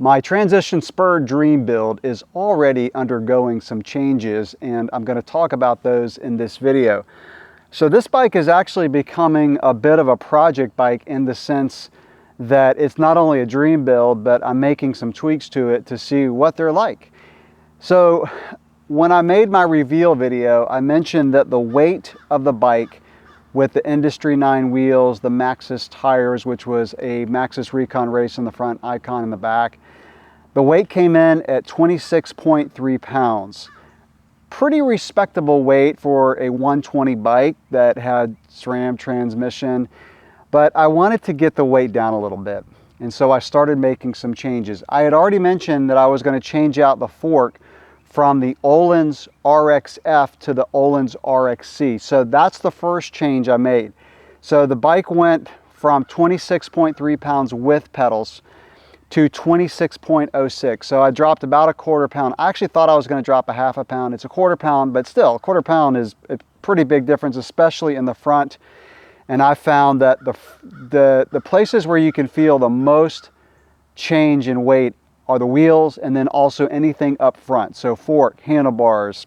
My transition Spur Dream Build is already undergoing some changes, and I'm going to talk about those in this video. So this bike is actually becoming a bit of a project bike in the sense that it's not only a dream build, but I'm making some tweaks to it to see what they're like. So when I made my reveal video, I mentioned that the weight of the bike with the Industry 9 wheels, the Maxxis tires, which was a Maxxis Recon Race in the front, Icon in the back, the weight came in at 26.3 pounds. Pretty respectable weight for a 120 bike that had SRAM transmission, but I wanted to get the weight down a little bit. And so I started making some changes. I had already mentioned that I was going to change out the fork from the Öhlins RXF to the Öhlins RXC. So that's the first change I made. So the bike went from 26.3 pounds with pedals to 26.06. So I dropped about a quarter pound. I actually thought I was going to drop a half a pound. It's a quarter pound, but still a quarter pound is a pretty big difference, especially in the front. And I found that the places where you can feel the most change in weight are the wheels, and then also anything up front. So fork, handlebars,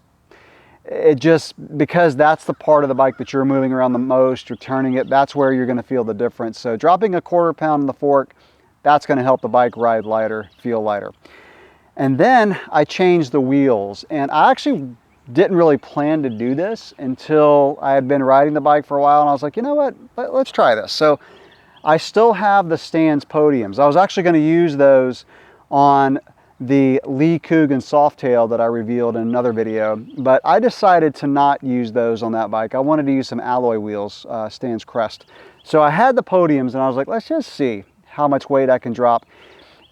it just, because that's the part of the bike that you're moving around the most, you're turning it, that's where you're gonna feel the difference. So dropping a quarter pound in the fork, that's gonna help the bike ride lighter, feel lighter. And then I changed the wheels, and I actually didn't really plan to do this until I had been riding the bike for a while, and I was like, you know what, let's try this. So I still have the Stans podiums. I was actually gonna use those on the Lee Coogan Softail that I revealed in another video, but I decided to not use those on that bike. I wanted to use some alloy wheels, Stans Crest. So I had the podiums, and I was like, let's just see how much weight I can drop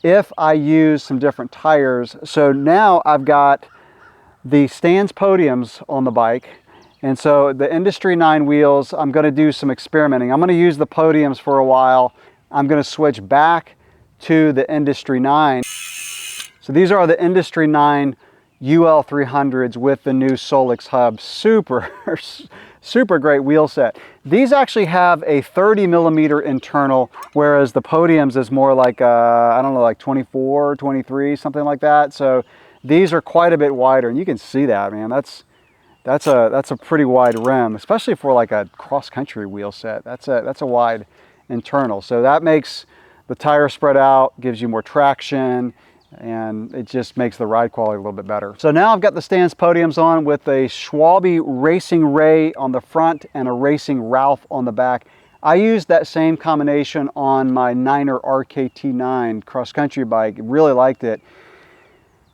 if I use some different tires. So now I've got the Stans podiums on the bike, and so the Industry 9 wheels, I'm going to do some experimenting. I'm going to use the podiums for a while. I'm going to switch back to the Industry 9. So these are the Industry 9 UL 300s with the new Solix hub. Super great wheel set. These actually have a 30 millimeter internal, whereas the podiums is more like, I don't know, like 24, 23, something like that. So these are quite a bit wider, and you can see that, man. That's a pretty wide rim, especially for like a cross-country wheel set. That's a wide internal. So that makes the tire spread out, gives you more traction, and it just makes the ride quality a little bit better. So now I've got the Stans podiums on with a Schwalbe Racing Ray on the front and a Racing Ralph on the back. I used that same combination on my Niner RKT9 cross-country bike. Really liked it.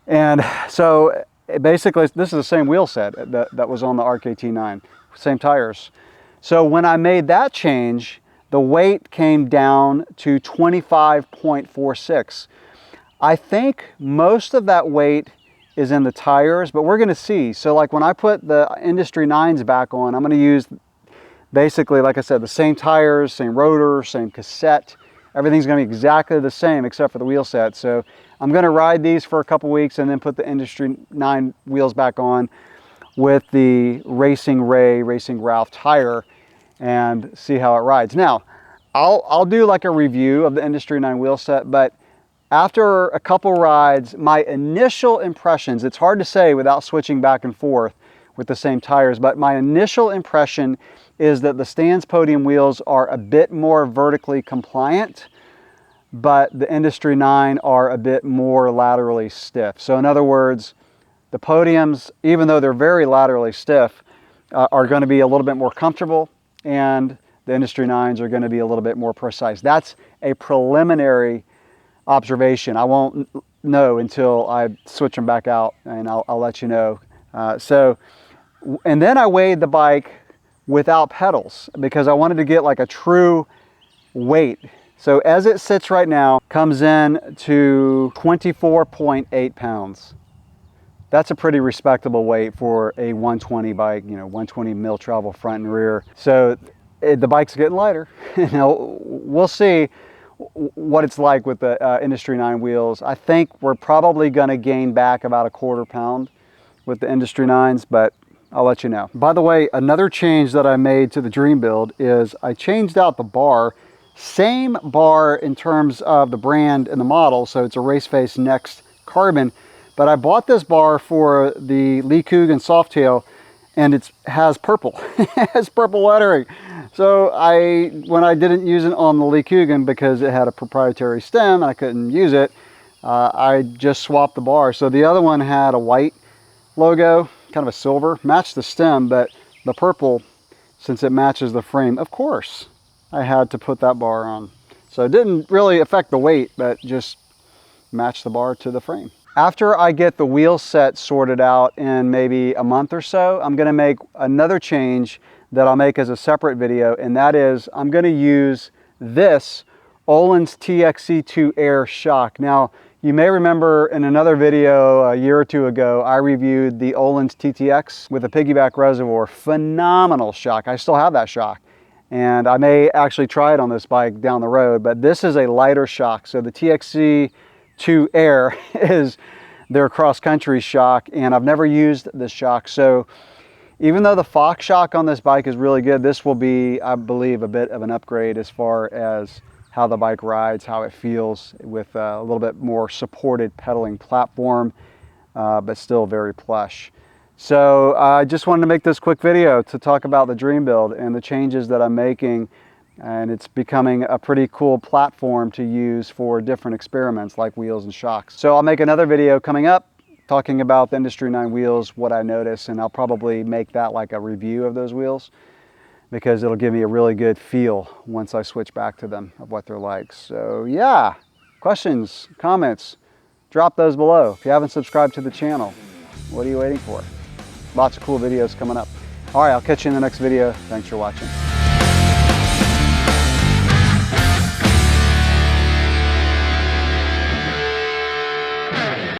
And so basically this is the same wheel set that was on the RKT9, same tires. So when I made that change, the weight came down to 25.46. I think most of that weight is in the tires, but we're gonna see. So like when I put the Industry 9s back on, I'm gonna use basically, like I said, the same tires, same rotor, same cassette. Everything's gonna be exactly the same except for the wheel set. So I'm gonna ride these for a couple weeks and then put the Industry 9 wheels back on with the Racing Ray, Racing Ralph tire and see how it rides. Now, I'll do like a review of the Industry 9 wheel set, but after a couple rides, my initial impressions, it's hard to say without switching back and forth with the same tires, but my initial impression is that the Stans podium wheels are a bit more vertically compliant, but the Industry 9 are a bit more laterally stiff. So in other words, the podiums, even though they're very laterally stiff, are going to be a little bit more comfortable, and the Industry 9s are going to be a little bit more precise. That's a preliminary observation. I won't know until I switch them back out, and I'll let you know. And then I weighed the bike without pedals because I wanted to get like a true weight. So as it sits right now, comes in to 24.8 pounds. That's a pretty respectable weight for a 120 bike, you know, 120 mil travel front and rear. So the bike's getting lighter. You know, we'll see what it's like with the Industry 9 wheels. I think we're probably gonna gain back about a quarter pound with the Industry 9s, but I'll let you know. By the way, another change that I made to the Dream Build is I changed out the bar Same bar in terms of the brand and the model, so it's a Race Face Next Carbon, but I bought this bar for the Lee Coogan Softail, and it has purple. It has purple lettering. So when I didn't use it on the Lee Coogan because it had a proprietary stem and I couldn't use it, I just swapped the bar. So the other one had a white logo, kind of a silver, matched the stem, but the purple, since it matches the frame, of course, I had to put that bar on. So it didn't really affect the weight, but just matched the bar to the frame. After I get the wheel set sorted out in maybe a month or so, I'm gonna make another change that I'll make as a separate video, and that is I'm gonna use this Öhlins TXC2 Air shock. Now, you may remember in another video a year or two ago, I reviewed the Öhlins TTX with a piggyback reservoir. Phenomenal shock. I still have that shock. And I may actually try it on this bike down the road, but this is a lighter shock. So the TXC2 Air is their cross-country shock, and I've never used this shock. So even though the Fox shock on this bike is really good, this will be, I believe, a bit of an upgrade as far as how the bike rides, how it feels with a little bit more supported pedaling platform, but still very plush. So I just wanted to make this quick video to talk about the Dream Build and the changes that I'm making, and it's becoming a pretty cool platform to use for different experiments like wheels and shocks. So I'll make another video coming up talking about the Industry 9 wheels, what I notice, and I'll probably make that like a review of those wheels, because it'll give me a really good feel once I switch back to them of what they're like. So yeah, questions, comments, drop those below. If you haven't subscribed to the channel, what are you waiting for? Lots of cool videos coming up. All right, I'll catch you in the next video. Thanks for watching.